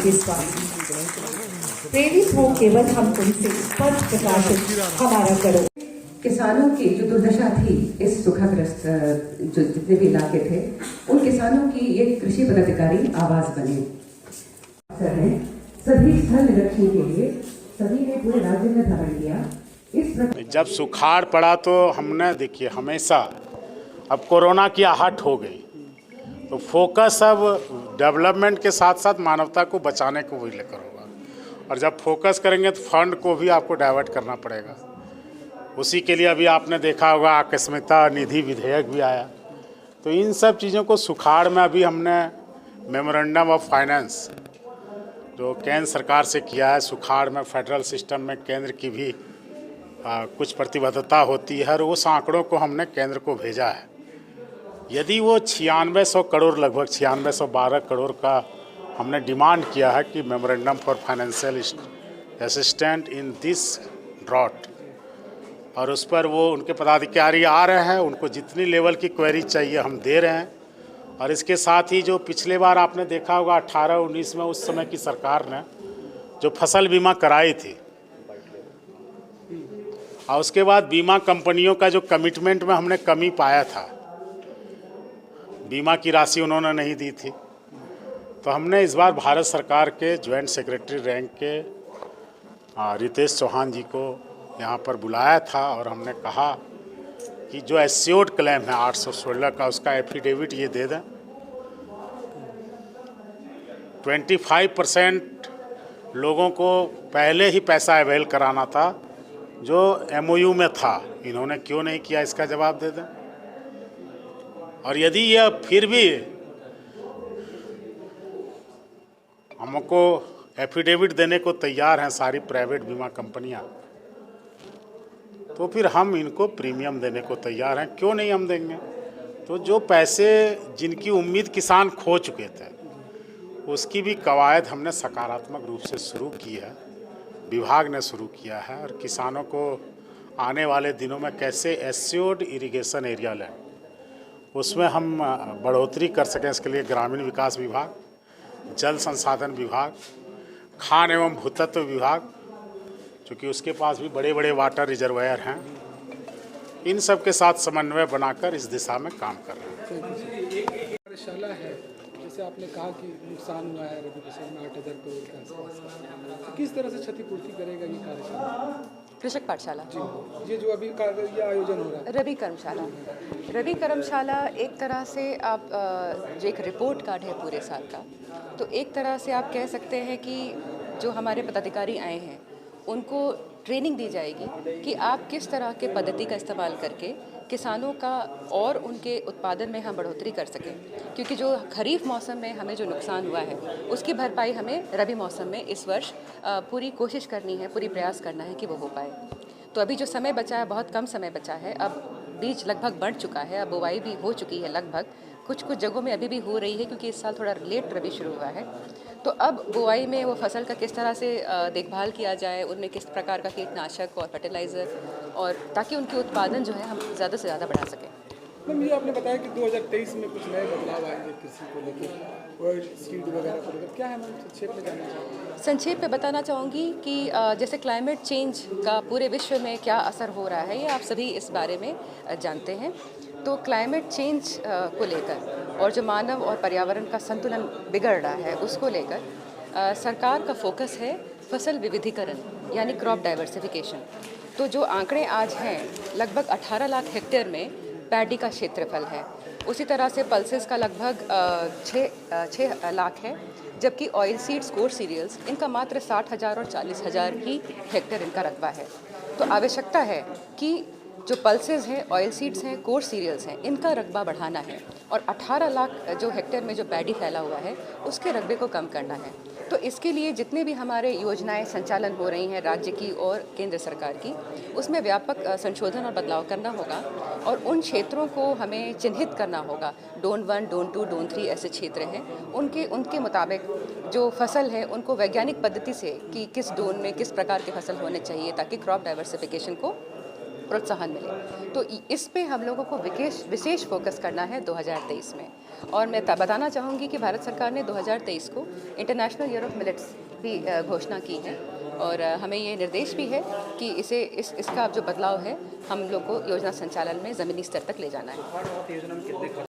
के स्वामी। प्रेरित हो केवल हम उनसे पथ प्रकाशित हमारा करो। किसानों की जो दुर्दशा थी इस सूखाग्रस्त जो जितने भी इलाके थे, उन किसानों की ये कृषि पदाधिकारी आवाज बने। अवसर है सभी स्थल निरीक्षण के लिए सभी ने पूरे राज्य में भ्रमण किया। जब सुखाड़ पड़ा तो हमने देखिए हमेशा, अब कोरोना की आहट हो गई तो फोकस अब डेवलपमेंट के साथ साथ मानवता को बचाने को भी लेकर होगा, और जब फोकस करेंगे तो फंड को भी आपको डाइवर्ट करना पड़ेगा। उसी के लिए अभी आपने देखा होगा आकस्मिकता निधि विधेयक भी आया। तो इन सब चीज़ों को सुखाड़ में अभी हमने मेमोरेंडम ऑफ फाइनेंस जो केंद्र सरकार से किया है, सुखाड़ में फेडरल सिस्टम में केंद्र की भी कुछ प्रतिबद्धता होती है, और उस आंकड़ों को हमने केंद्र को भेजा है। यदि वो 9600 करोड़, लगभग 9612 करोड़ का हमने डिमांड किया है कि memorandum for financial assistant in this drought, और उस पर वो उनके पदाधिकारी आ रहे हैं, उनको जितनी लेवल की क्वेरी चाहिए हम दे रहे हैं। और इसके साथ ही जो पिछले बार आपने देखा होगा 18-19 में उस समय की सरकार ने जो फसल बीमा कराई थी, और उसके बाद बीमा कंपनियों का जो कमिटमेंट में हमने कमी पाया था, बीमा की राशि उन्होंने नहीं दी थी, तो हमने इस बार भारत सरकार के ज्वाइंट सेक्रेटरी रैंक के रितेश चौहान जी को यहाँ पर बुलाया था, और हमने कहा कि जो एस्योर्ड क्लेम है 816 का, उसका एफिडेविट ये दे दें। 25% लोगों को पहले ही पैसा अवेल कराना था जो MOU में था, इन्होंने क्यों नहीं किया, इसका जवाब दे दें। और यदि यह फिर भी हमको एफिडेविट देने को तैयार हैं सारी प्राइवेट बीमा कंपनियां, तो फिर हम इनको प्रीमियम देने को तैयार हैं, क्यों नहीं हम देंगे। तो जो पैसे जिनकी उम्मीद किसान खो चुके थे, उसकी भी कवायद हमने सकारात्मक रूप से शुरू की है, विभाग ने शुरू किया है। और किसानों को आने वाले दिनों में कैसे एस्योर्ड इरिगेशन एरिया लें, उसमें हम बढ़ोतरी कर सकें, इसके लिए ग्रामीण विकास विभाग, जल संसाधन विभाग, खान एवं भूतत्व विभाग, क्योंकि उसके पास भी बड़े बड़े वाटर रिजर्वायर हैं, इन सब के साथ समन्वय बनाकर इस दिशा में काम कर रहे हैं। कार्यशाला है, जैसे आपने कहा कि नुकसान हुआ है रबी फसल में 8000 करोड़ के आसपास, तो किस तरह से क्षतिपूर्ति करेगा ये कार्यशाला? कृषक पाठशाला जी, ये जो अभी ये आयोजन हो रहा है रवि कर्मशाला, रवि कर्मशाला एक तरह से आप जो एक रिपोर्ट कार्ड है पूरे साल का, तो एक तरह से आप कह सकते हैं कि जो हमारे पदाधिकारी आए हैं उनको ट्रेनिंग दी जाएगी कि आप किस तरह के पद्धति का इस्तेमाल करके किसानों का और उनके उत्पादन में हम बढ़ोतरी कर सकें, क्योंकि जो खरीफ मौसम में हमें जो नुकसान हुआ है उसकी भरपाई हमें रबी मौसम में इस वर्ष पूरी कोशिश करनी है, पूरी प्रयास करना है कि वो हो पाए। तो अभी जो समय बचा है, बहुत कम समय बचा है, अब बीज लगभग बढ़ चुका है, अब बुवाई भी हो चुकी है लगभग, कुछ जगहों में अभी भी हो रही है क्योंकि इस साल थोड़ा लेट रबी शुरू हुआ है। तो अब बुआई में वो फसल का किस तरह से देखभाल किया जाए, उनमें किस प्रकार का कीटनाशक और फर्टिलाइज़र, और ताकि उनके उत्पादन जो है हम ज़्यादा से ज़्यादा बढ़ा सकें। मैम, ये आपने बताया कि 2023 में कुछ नए बदलाव आएंगे कृषि को लेकर, ऑयल सीड वगैरह को लेकर, क्या है मैम संक्षेप में जानना चाहूँगी? संक्षेप में बताना चाहूँगी कि जैसे क्लाइमेट चेंज का पूरे विश्व में क्या असर हो रहा है, ये आप सभी इस बारे में जानते हैं। तो क्लाइमेट चेंज को लेकर और जो मानव और पर्यावरण का संतुलन बिगड़ रहा है उसको लेकर सरकार का फोकस है फसल विविधीकरण, यानी क्रॉप डाइवर्सिफिकेशन। तो जो आंकड़े आज हैं, लगभग 18 लाख हेक्टेयर में पैडी का क्षेत्रफल है, उसी तरह से पल्सेस का लगभग 6 लाख है, जबकि ऑयल सीड्स, कोर्स सीरियल्स, इनका मात्र 60,000 और 40,000 ही हेक्टेयर इनका रकबा है। तो आवश्यकता है कि जो पल्सेस हैं, ऑयल सीड्स हैं, कोर्स सीरियल्स हैं, इनका रकबा बढ़ाना है, और 18 लाख जो हेक्टेयर में जो पैडी फैला हुआ है उसके रकबे को कम करना है। तो इसके लिए जितने भी हमारे योजनाएं संचालन हो रही हैं राज्य की और केंद्र सरकार की, उसमें व्यापक संशोधन और बदलाव करना होगा, और उन क्षेत्रों को हमें चिन्हित करना होगा। डोन 1, डोन 2, डोन 3 ऐसे क्षेत्र हैं, उनके मुताबिक जो फसल है उनको वैज्ञानिक पद्धति से कि किस डोन में किस प्रकार की फसल होने चाहिए, ताकि क्रॉप डाइवर्सिफिकेशन को प्रोत्साहन मिले। तो इस पे हम लोगों को विशेष फोकस करना है 2023 में। और मैं बताना चाहूँगी कि भारत सरकार ने 2023 को इंटरनेशनल ईयर ऑफ मिलेट्स भी घोषणा की है और हमें ये निर्देश भी है कि इसका जो बदलाव है हम लोग को योजना संचालन में ज़मीनी स्तर तक ले जाना है।